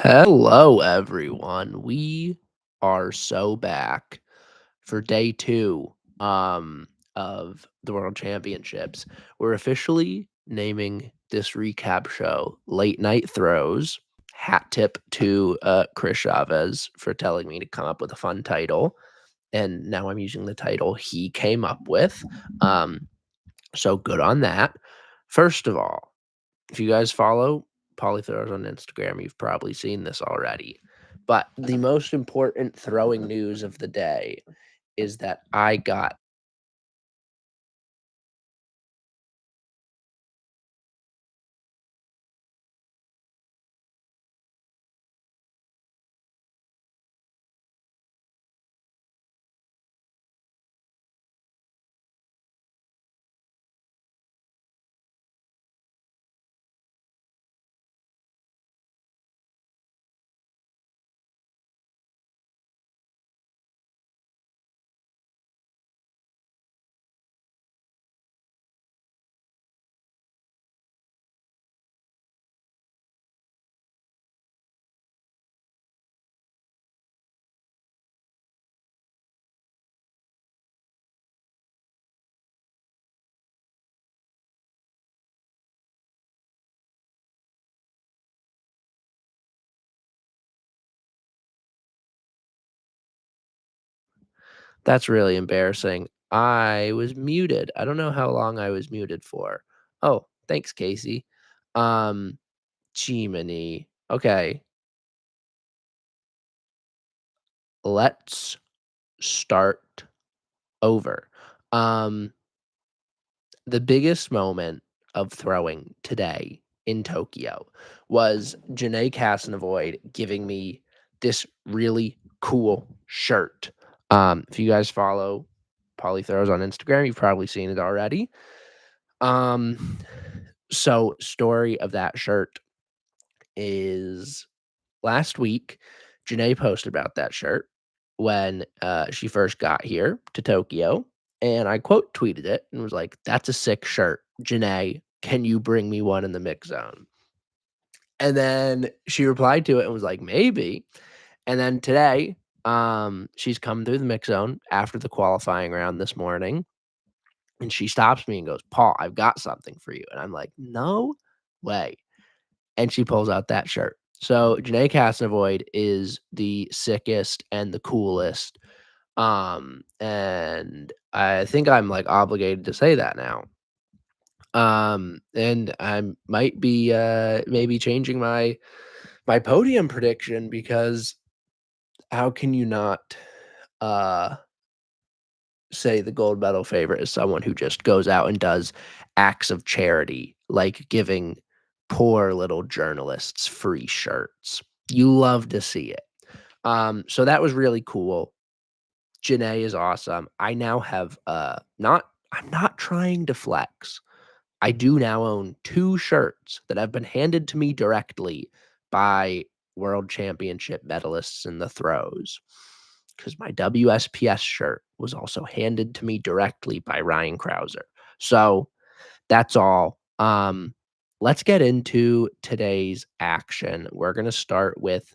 Hello, everyone. We are so back for day two of the World Championships. We're officially naming this recap show Late Night Throws. Hat tip to Chris Chavez for telling me to come up with a fun title. And now I'm using the title he came up with. Um, so good on that. First of all, if you guys follow Paulie Throws on Instagram, you've probably seen this already. But the most important throwing news of the day is that I got that's really embarrassing. I was muted. I don't know how long I was muted for. Oh, thanks, Casey. Um, Jiminy. Okay, let's start over. Um, the biggest moment of throwing today in Tokyo was Janae Casanovoid giving me this really cool shirt. If you guys follow Polly Throws on Instagram, you've probably seen it already. Um, so story of that shirt is last week, Janae posted about that shirt when she first got here to Tokyo, and I quote tweeted it and was like, "That's a sick shirt, Janae. Can you bring me one in the mix zone?" And then she replied to it and was like, "Maybe." And then today, she's come through the mix zone after the qualifying round this morning, and she stops me and goes, "Paul, I've got something for you." And I'm like, "No way." And she pulls out that shirt. So Janae Casanovoid is the sickest and the coolest. And I think I'm like obligated to say that now. And I might be maybe changing my podium prediction because how can you not uh say the gold medal favorite is someone who just goes out and does acts of charity, like giving poor little journalists free shirts. You love to see it. So that was really cool. Janae is awesome. I now have not I'm not trying to flex. I do now own 2 shirts that have been handed to me directly by world championship medalists in the throws. Because my WSPS shirt was also handed to me directly by Ryan Krauser. So that's all. Let's get into today's action. We're gonna start with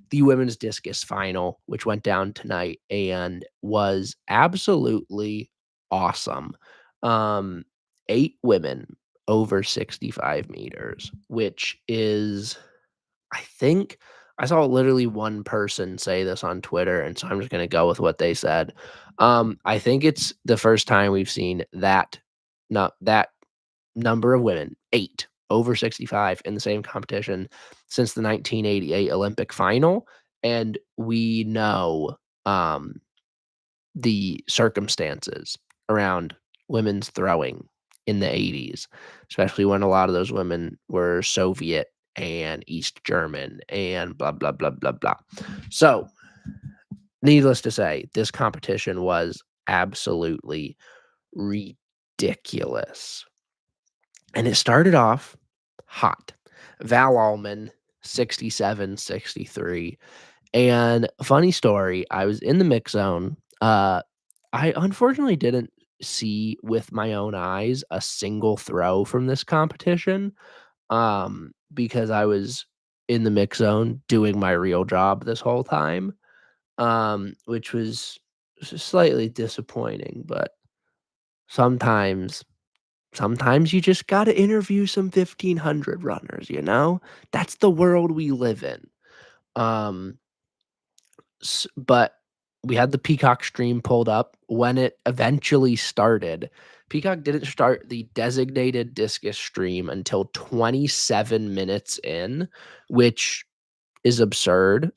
the women's discus final, which went down tonight and was absolutely awesome. Um, 8 women over 65 meters, which is, I think, I saw literally one person say this on Twitter, and so I'm just gonna go with what they said. I think it's the first time we've seen that not that number of women, 8 over 65 in the same competition since the 1988 Olympic final, and we know, um, the circumstances around women's throwing in the 80s, especially when a lot of those women were Soviet and East German and blah, blah, blah, blah, blah. So, needless to say, this competition was absolutely ridiculous. And it started off hot. Val Allman, 67, 63. And funny story, I was in the mix zone. I unfortunately didn't see with my own eyes a single throw from this competition because I was in the mix zone doing my real job this whole time, which was slightly disappointing, but sometimes sometimes you just gotta interview some 1,500 runners, you know? That's the world we live in. Um, but we had the Peacock stream pulled up when it eventually started. Peacock didn't start the designated Discus stream until 27 minutes in, which is absurd.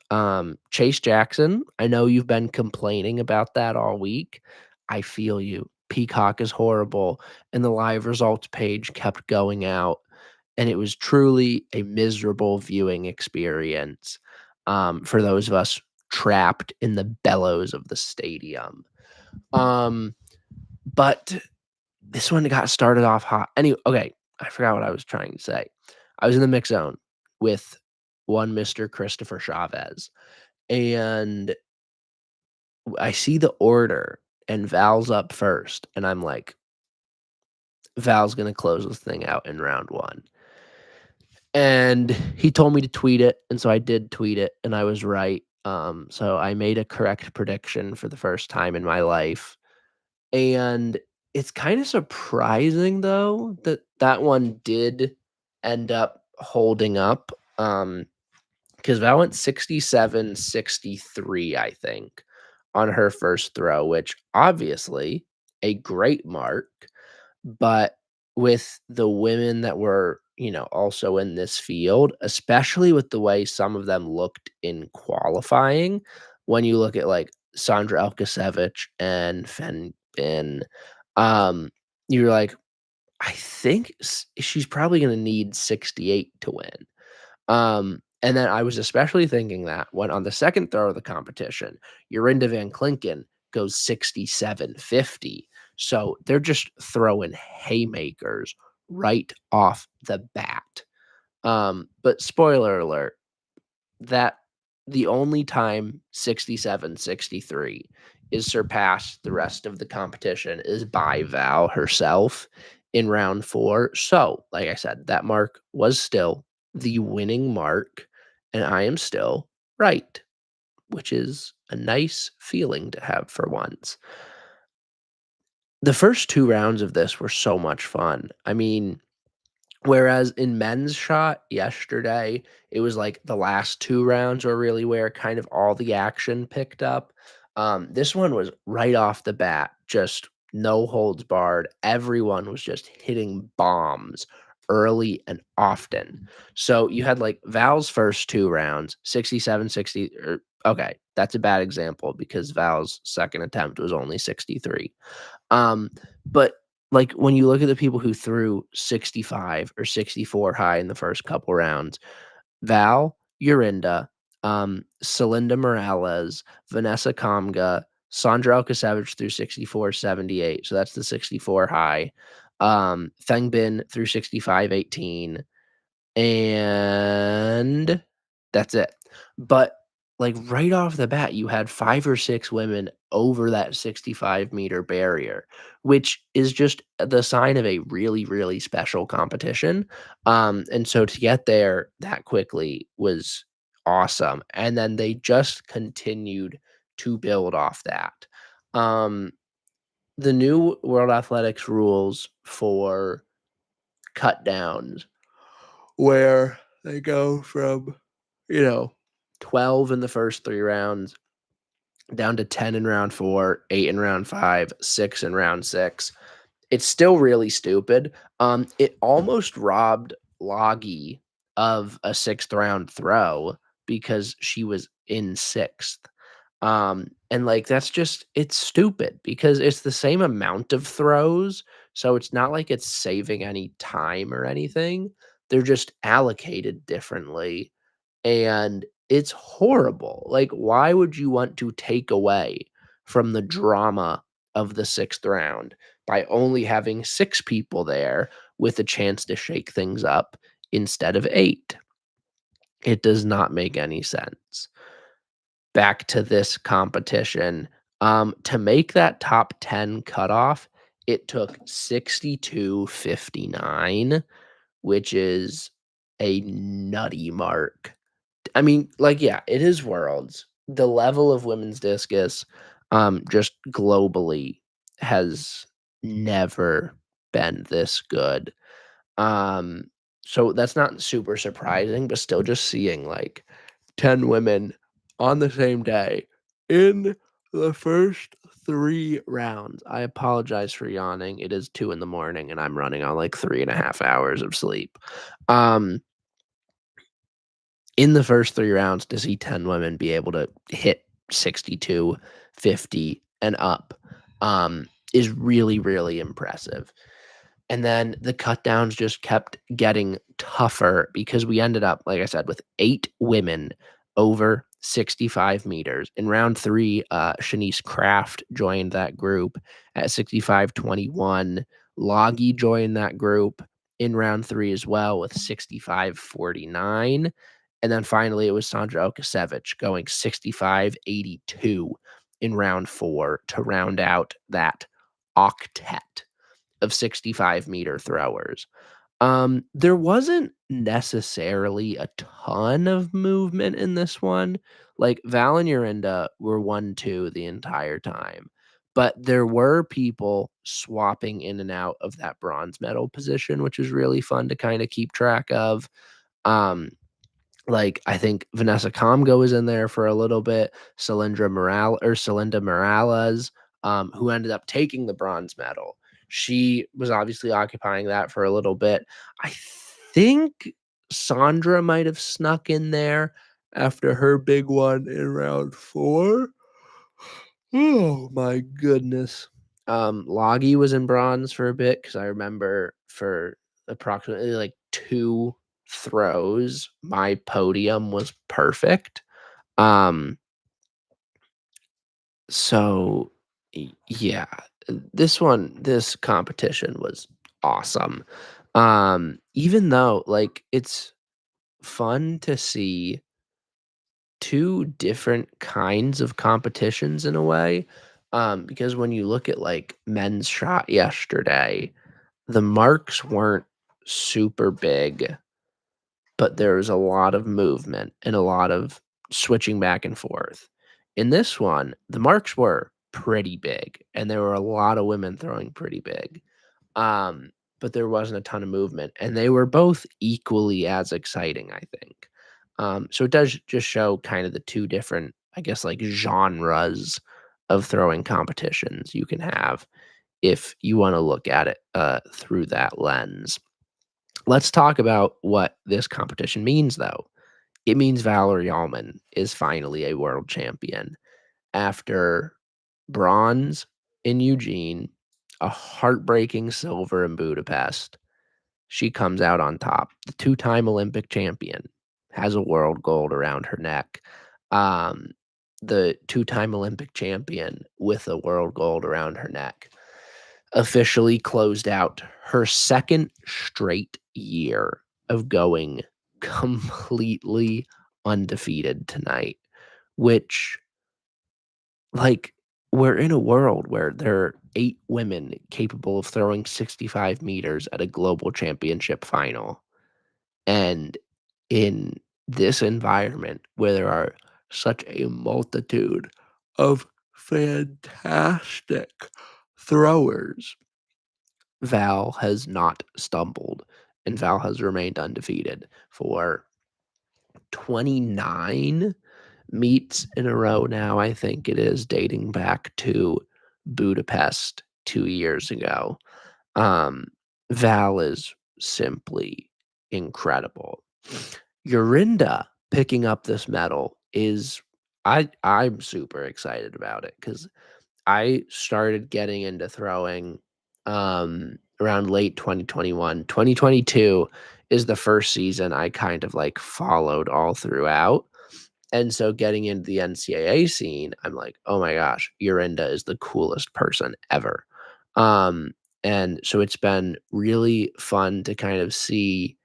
Chase Jackson, I know you've been complaining about that all week. I feel you. Peacock is horrible, and the live results page kept going out, and it was truly a miserable viewing experience for those of us trapped in the bellows of the stadium. Um, but this one got started off hot. Anyway, okay, I forgot what I was trying to say. I was in the mix zone with one Mr. Christopher Chavez, and I see the order, and Val's up first, and I'm like, Val's gonna close this thing out in round one. And he told me to tweet it, and so I did tweet it, and I was right. So I made a correct prediction for the first time in my life. And it's kinda surprising, though, that that one did end up holding up, because Val went 67-63, I think, on her first throw, which obviously a great mark, but with the women that were, also in this field, especially with the way some of them looked in qualifying, when you look at, like, Sandra Elkasevich and Fen Bin, um, you're like, "I think she's probably gonna need 68 to win." And then I was especially thinking that when on the second throw of the competition, Jorinda Van Klinken goes 67-50. So they're just throwing haymakers right off the bat. But spoiler alert, that the only time 67-63 is surpassed the rest of the competition is by Val herself in round 4. So, like I said, that mark was still the winning mark, and I am still right, which is a nice feeling to have for once. The first 2 rounds of this were so much fun. I mean, whereas in men's shot yesterday, it was like the last 2 rounds were really where kind of all the action picked up. This one was right off the bat, just no holds barred. Everyone was just hitting bombs early and often. So you had like Val's first 2 rounds, 67-60. Okay, that's a bad example because Val's second attempt was only 63. Um, but like when you look at the people who threw 65 or 64 high in the first couple rounds, Val, Yorinda, Celinda Morales, Vanessa Comga, Sandra Alkasevich threw 64-78. So that's the 64 high. Feng Bin threw 65-18. And that's it. But, like, right off the bat, you had 5 or 6 women over that 65-meter barrier, which is just the sign of a really, really special competition, and so to get there that quickly was awesome, and then they just continued to build off that. Um, the new World Athletics rules for cut downs where they go from, you know, 12 in the first 3 rounds, down to 10 in round 4, 8 in round 5, 6 in round 6. It's still really stupid. It almost robbed Loggy of a 6th round throw because she was in 6th. And like that's just it's stupid because it's the same amount of throws, so it's not like it's saving any time or anything. They're just allocated differently and it's horrible. Like why would you want to take away from the drama of the 6th round by only having 6 people there with a chance to shake things up instead of 8? It does not make any sense. Back to this competition. To make that top 10 cutoff, it took 62:59, which is a nutty mark. I mean, like, yeah, it is worlds. The level of women's discus, just globally has never been this good. Um, so that's not super surprising, but still just seeing like 10 women on the same day in the first 3 rounds. I apologize for yawning. It is 2 in the morning and I'm running on like 3.5 hours of sleep. Um, in the first 3 rounds to see 10 women be able to hit 62, 50, and up, is really, really impressive. And then the cut downs just kept getting tougher because we ended up, like I said, with 8 women over 65 meters. In round 3, Shanice Kraft joined that group at 65.21. Logie joined that group in round 3 as well with 65.49. And then finally, it was Sandra Okasevich going 65.82 in round 4 to round out that octet of 65-meter throwers. There wasn't necessarily a ton of movement in this one. Like Val and Urinda were 1-2 the entire time. But there were people swapping in and out of that bronze medal position, which was really fun to kind of keep track of. Um, like, I think Vanessa Comgo was in there for a little bit, Celinda Morales, who ended up taking the bronze medal. She was obviously occupying that for a little bit. I think Sandra might have snuck in there after her big one in round 4. Oh my goodness. Logie was in bronze for a bit because I remember for approximately like 2 throws, my podium was perfect. Um, so yeah, this competition was awesome. Even though like it's fun to see 2 different kinds of competitions in a way, because when you look at, like, men's shot yesterday, the marks weren't super big, but there was a lot of movement and a lot of switching back and forth. In this one, the marks were pretty big, and there were a lot of women throwing pretty big. Um, but there wasn't a ton of movement, and they were both equally as exciting, I think. So it does just show kind of the 2 different, I guess, like, genres of throwing competitions you can have if you wanna look at it, through that lens. Let's talk about what this competition means, though. It means Valerie Allman is finally a world champion after bronze in Eugene, a heartbreaking silver in Budapest. She comes out on top. The two-time Olympic champion has a world gold around her neck. Um, the two-time Olympic champion with a world gold around her neck officially closed out her second straight year of going completely undefeated tonight, which like, we're in a world where there are 8 women capable of throwing 65 meters at a global championship final, and in this environment where there are such a multitude of fantastic throwers, Val has not stumbled, and Val has remained undefeated for 29 meets in a row now, I think it is, dating back to Budapest 2 years ago. Um, Val is simply incredible. Yorinda picking up this medal is I'm super excited about it because I started getting into throwing, around late 2021. 2022 is the first season I kind of, like, followed all throughout. And so getting into the NCAA scene, I'm like, "Oh my gosh, Yorinda is the coolest person ever." Um, and so it's been really fun to kind of see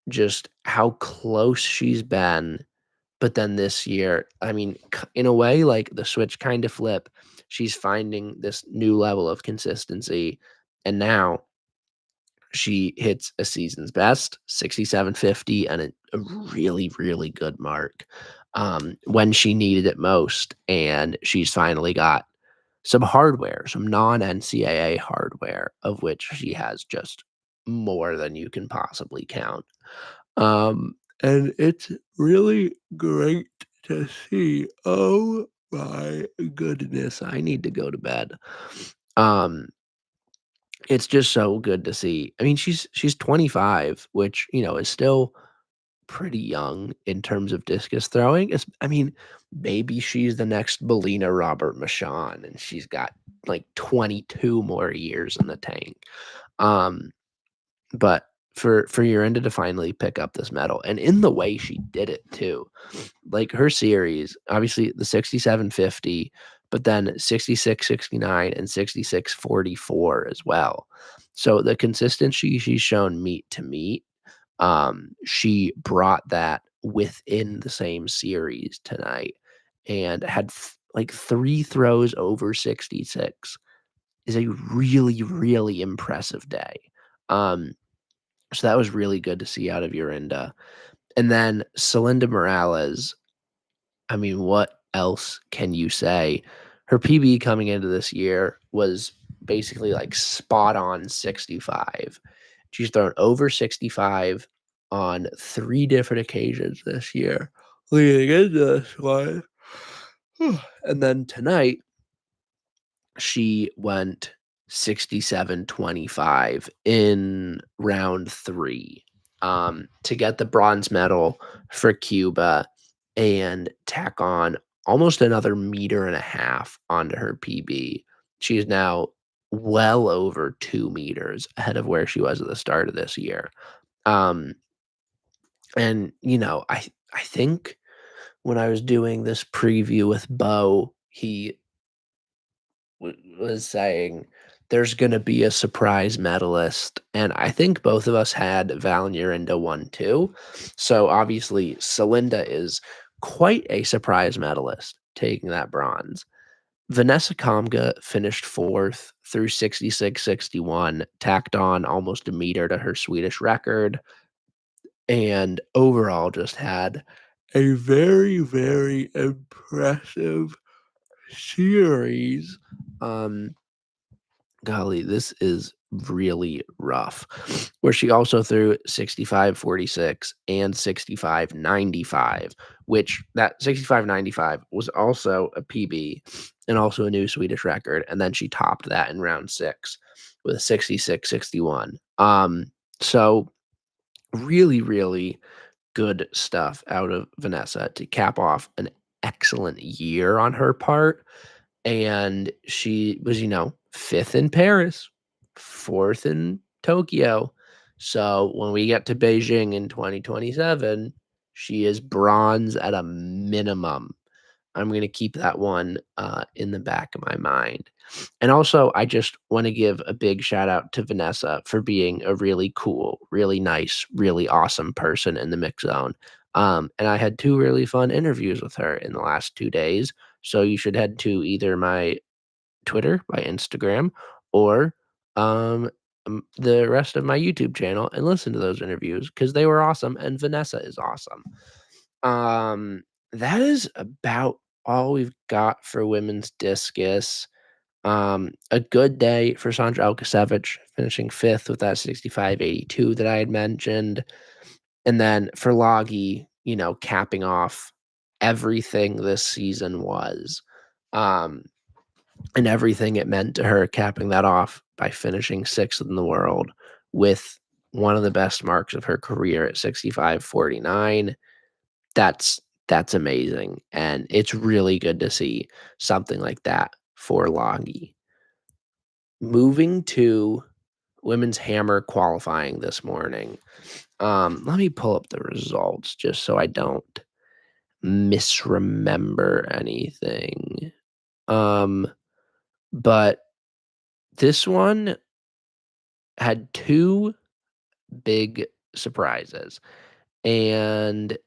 just how close she's been, but then this year, I mean, in a way, like, the switch kind of flip. She's finding this new level of consistency, and now she hits a season's best, 67.50, and a really, really good mark, when she needed it most, and she's finally got some hardware, some non-NCAA hardware, of which she has just more than you can possibly count. And it's really great to see. Oh my goodness, I need to go to bed. Um, it's just so good to see. I mean, she's 25, which, is still pretty young in terms of discus throwing. I mean, maybe she's the next Belina Robert Michon, and she's got like 22 more years in the tank. Um, but for Yorinda to finally pick up this medal, and in the way she did it too, like her series, obviously the 67.50, but then 66.69 and 66.44 as well. So the consistency she's shown meet to meet, she brought that within the same series tonight and had like 3 throws over 66 is a really, really impressive day. Um, so that was really good to see out of Yorinda. And then Celinda Morales, I mean, what else can you say? Her PB coming into this year was basically like spot on 65. She's thrown over 65 on 3 different occasions this year leading into this one. And then tonight, she went 67.25 in round 3, to get the bronze medal for Cuba and tack on almost another meter and a half onto her PB. She is now well over 2 meters ahead of where she was at the start of this year. Um, and, I think when I was doing this preview with Bo, he was saying there's gonna be a surprise medalist, and I think both of us had Valnier into 1 too. So, obviously, Celinda is quite a surprise medalist taking that bronze. Vanessa Kamga finished 4th through 66.61, tacked on almost a meter to her Swedish record, and overall just had a very, very impressive series. Um, Golly, this is really rough. Where she also threw 65.46 and 65.95, which that 65.95 was also a PB and also a new Swedish record. And then she topped that in round 6 with 66.61. So really, really good stuff out of Vanessa to cap off an excellent year on her part. And she was, 5th in Paris, 4th in Tokyo. So when we get to Beijing in 2027, she is bronze at a minimum. I'm going to keep that one in the back of my mind. And also, I just want to give a big shout out to Vanessa for being a really cool, really nice, really awesome person in the mix zone. And I had 2 really fun interviews with her in the last 2 days. So you should head to either my Twitter, my Instagram, or the rest of my YouTube channel and listen to those interviews because they were awesome and Vanessa is awesome. That is about all we've got for women's discus. A good day for Sandra Alkasevich, finishing 5th with that 65.82 that I had mentioned. And then for Loggy, capping off everything this season was. Um, and everything it meant to her, capping that off by finishing 6th in the world with one of the best marks of her career at 65.49. That's amazing, and it's really good to see something like that for Loggy. Moving to women's hammer qualifying this morning. Let me pull up the results just so I don't misremember anything. But this one had 2 big surprises, and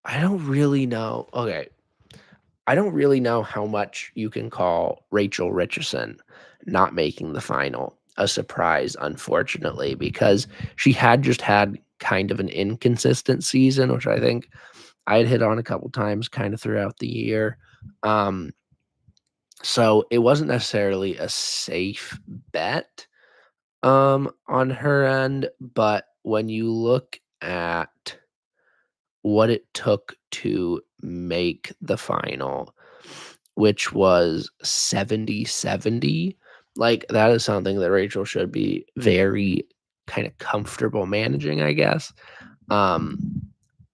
I don't really know. Okay, I don't really know how much you can call Rachel Richardson not making the final. a surprise, unfortunately, because she had just had kind of an inconsistent season, which I think I had hit on a couple times kind of throughout the year. Um, so it wasn't necessarily a safe bet on her end, but when you look at what it took to make the final, which was 70-70, like, that is something that Rachel should be very kinda comfortable managing, I guess, um,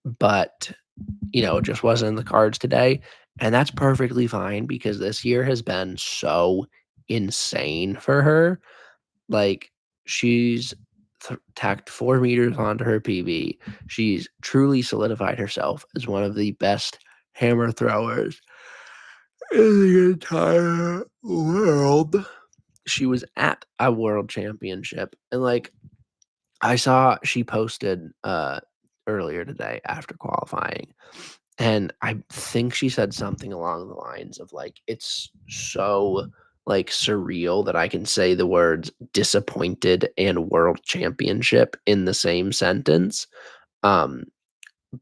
but, it just wasn't in the cards today, and that's perfectly fine because this year has been so insane for her. Like, she's tacked 4 meters onto her PB. She's truly solidified herself as one of the best hammer throwers in the entire world. She was at a world championship, and, like, I saw she posted, earlier today after qualifying, and I think she said something along the lines of, like, "It's so, like, surreal that I can say the words disappointed and world championship in the same sentence." Um,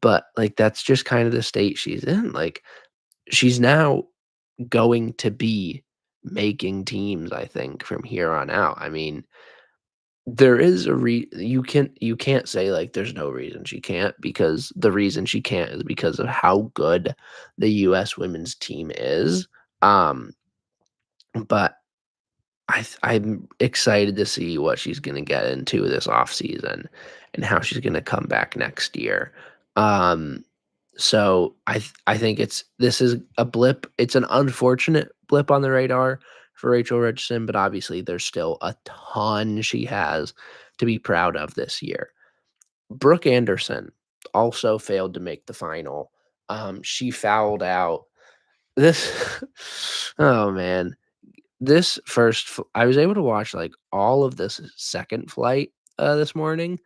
but, like, that's just kind of the state she's in, like, she's now going to be making teams, I think, from here on out. I mean, there is a you can't say, like, there's no reason she can't, because the reason she can't is because of how good the US women's team is, um, but I'm excited to see what she's gonna get into this offseason and how she's gonna come back next year. Um, so I think this is a blip. It's an unfortunate blip on the radar for Rachel Richardson, but obviously there's still a ton she has to be proud of this year. Brooke Anderson also failed to make the final. She fouled out this oh man. This first f I was able to watch, like, all of this second flight, this morning.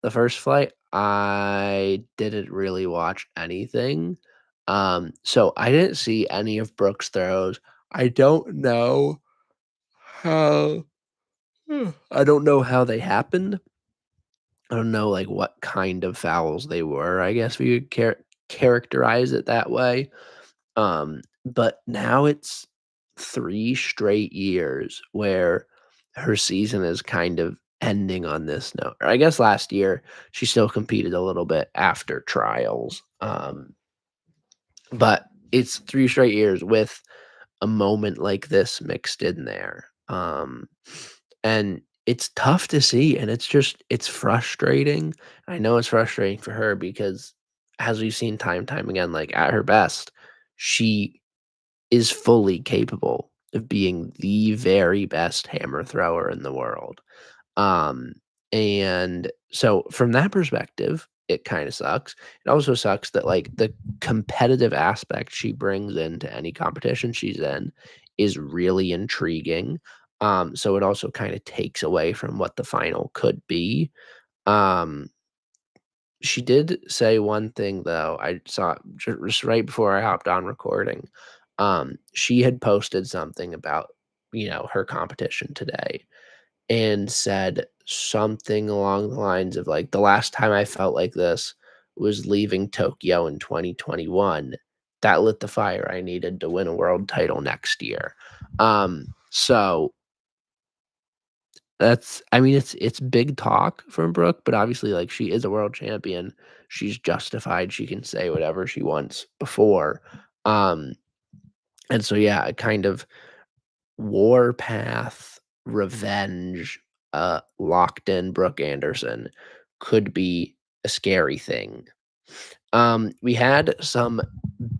The first flight, I didn't really watch anything, so I didn't see any of Brooks' throws. I don't know how I don't know how they happened. I don't know, like, what kind of fouls they were, I guess we could characterize it that way. But now it's 3 straight years where her season is kind of ending on this note. Or I guess last year, she still competed a little bit after trials, but it's 3 straight years with a moment like this mixed in there, and it's tough to see, and it's frustrating. I know it's frustrating for her because, as we've seen time and time again, like, at her best, she is fully capable of being the very best hammer thrower in the world. Um, and so from that perspective, it kinda sucks. It also sucks that, like, the competitive aspect she brings into any competition she's in is really intriguing. So it also kinda takes away from what the final could be. Um, she did say one thing, though, I saw just right before I hopped on recording. She had posted something about, her competition today and said something along the lines of, like, "The last time I felt like this was leaving Tokyo in 2021. That lit the fire I needed to win a world title next year." So that's I mean, it's big talk from Brooke, but obviously, like, she is a world champion. She's justified, she can say whatever she wants before. Um, and so, yeah, it kind of Warpath, revenge, locked in Brooke Anderson could be a scary thing. We had some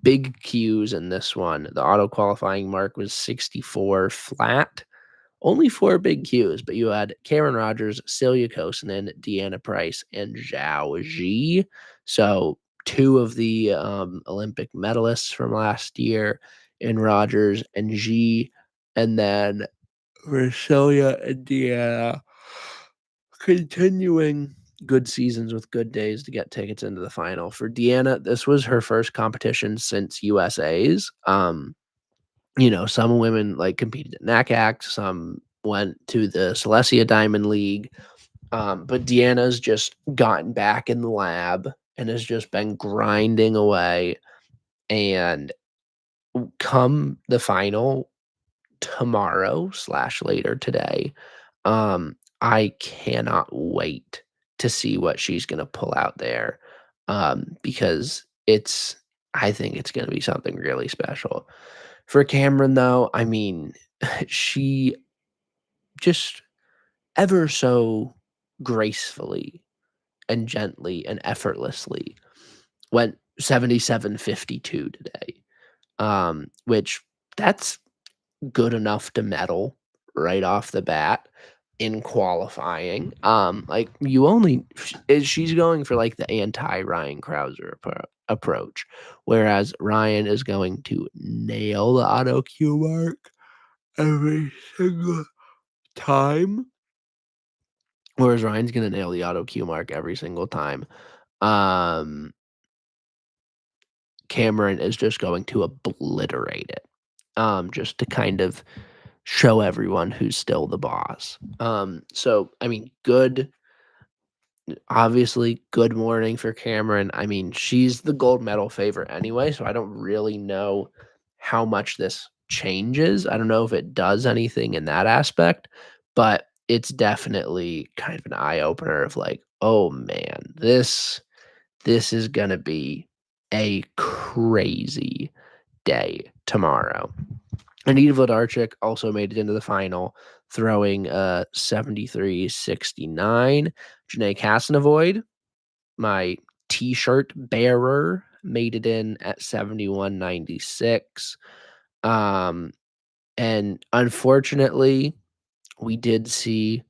big cues in this one. The auto qualifying mark was 64 flat. Only 4 big cues, but you had Karen Rogers, Celia Kosonen, Deanna Price, and Zhao Ji. So 2 of the, Olympic medalists from last year in Rogers and Ji, and then for Celia and Deanna, continuing good seasons with good days to get tickets into the final. For Deanna, this was her first competition since USA's. Some women, like, competed at NACAC, some went to the Celestia Diamond League. But Deanna's just gotten back in the lab and has just been grinding away. And come the final tomorrow slash later today, I cannot wait to see what she's gonna pull out there. Because I think it's gonna be something really special. For Cameron, though, I mean, she just ever so gracefully and gently and effortlessly went 77.52 today. Which that's good enough to medal right off the bat in qualifying. Like you only she's going for like the anti Ryan Krauser approach, whereas Ryan is going to nail the auto cue mark every single time. Whereas Ryan's gonna nail the auto cue mark every single time. Um, Cameron is just going to obliterate it. Just to kind of show everyone who's still the boss. So I mean, obviously, good morning for Cameron. I mean, she's the gold medal favorite anyway, so I don't really know how much this changes. I don't know if it does anything in that aspect, but it's definitely kind of an eye opener of like, oh man, this is gonna be a crazy day tomorrow. Anita Wlodarczyk also made it into the final, throwing 73.69. Janae Casanovoid, my T-shirt bearer, made it in at 71.96. And unfortunately, we did see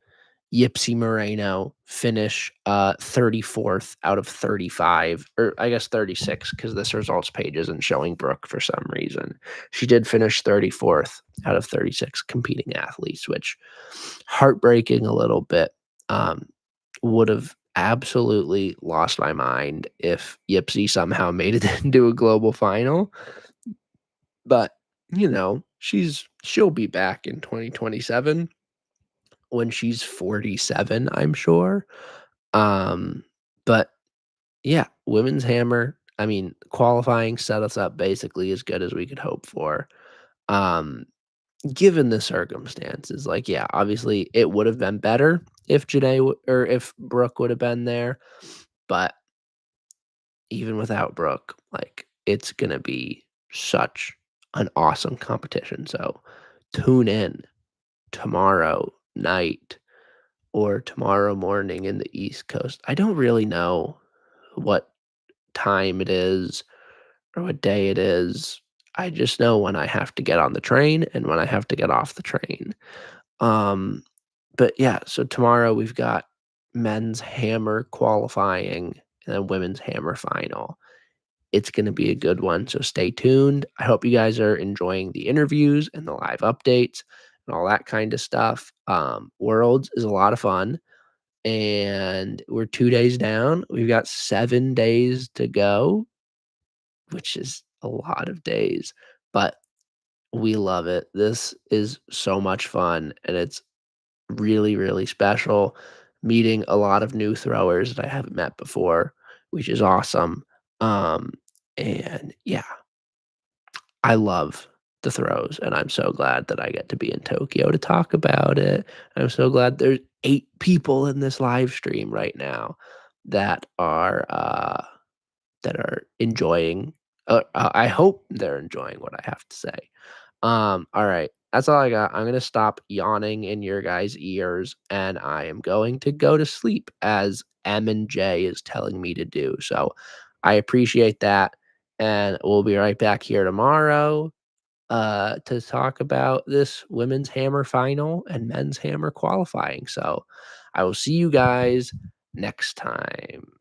Yipsy Moreno finish 34th out of 35, or I guess 36, because this results page isn't showing Brooke for some reason. She did finish 34th out of 36 competing athletes, which heartbreaking a little bit. Would have absolutely lost my mind if Yipsy somehow made it into a global final. But, she'll be back in 2027 when she's 47, I'm sure. Um, but yeah, women's hammer, I mean, qualifying set us up basically as good as we could hope for. Um, Given the circumstances, like, yeah, obviously it would have been better if or if Brooke would have been there, but even without Brooke, like, it's gonna be such an awesome competition. So tune in tomorrow night or tomorrow morning in the East Coast. I don't really know what time it is or what day it is. I just know when I have to get on the train and when I have to get off the train. Um, but yeah, so tomorrow we've got men's hammer qualifying and then women's hammer final. It's going to be a good one, so stay tuned. I hope you guys are enjoying the interviews and the live updates and all that kind of stuff. Worlds is a lot of fun and we're 2 days down. We've got 7 days to go, which is a lot of days, but we love it. This is so much fun, and it's really, really special meeting a lot of new throwers that I haven't met before, which is awesome. Um, and yeah, I love the throws, and I'm so glad that I get to be in Tokyo to talk about it. I'm so glad there's 8 people in this live stream right now that are enjoying. I hope they're enjoying what I have to say. All right, that's all I got. I'm gonna stop yawning in your guys' ears, and I am going to go to sleep as M and J is telling me to do. So I appreciate that, and we'll be right back here tomorrow to talk about this women's hammer final and men's hammer qualifying. So I will see you guys next time.